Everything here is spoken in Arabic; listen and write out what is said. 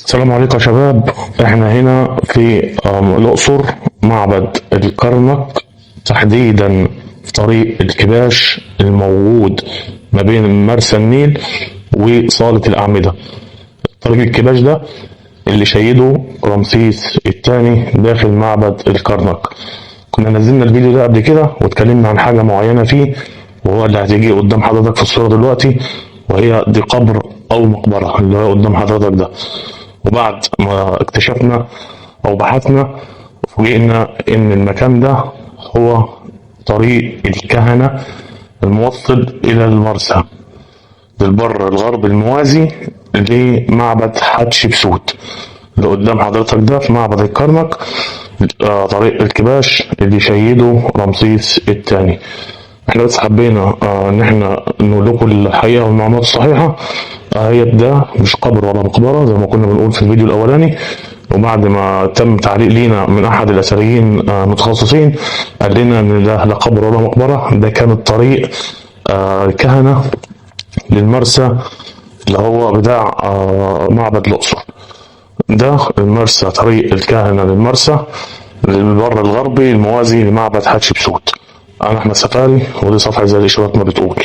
السلام عليكم يا شباب. احنا هنا في الأقصر، معبد الكرنك، تحديدا في طريق الكباش الموجود ما بين مرسى النيل وصالة الأعمدة. طريق الكباش ده اللي شيده رمسيس الثاني داخل معبد الكرنك. كنا نزلنا الفيديو ده قبل كده واتكلمنا عن حاجة معينة فيه، وهو اللي هتيجي قدام حضرتك في الصورة دلوقتي، وهي دي قبر أو مقبرة اللي هو قدام حضرتك ده. وبعد ما اكتشفنا او بحثنا فوجئنا ان المكان ده هو طريق الكهنة الموصل الى المرسى، للبر الغرب الموازي لمعبد حتشبسوت اللي قدام حضرتك ده في معبد الكرنك. طريق الكباش اللي شيده رمسيس الثاني. احنا بس حبينا ان احنا نقول لكم الحقيقه والمعلومات الصحيحه. هي ده مش قبر ولا مقبره زي ما كنا بنقول في الفيديو الاولاني، وبعد ما تم تعليق لينا من احد الاثريين متخصصين قال لنا ان ده لا قبر ولا مقبره، ده كان الطريق الكهنه للمرسى اللي هو بتاع معبد الاقصر. ده المرسى، طريق الكهنه للمرسى للبر الغربي الموازي لمعبد حتشبسوت. انا احمد سفاري، ودي صفحه زي الاشارات ما بتقول.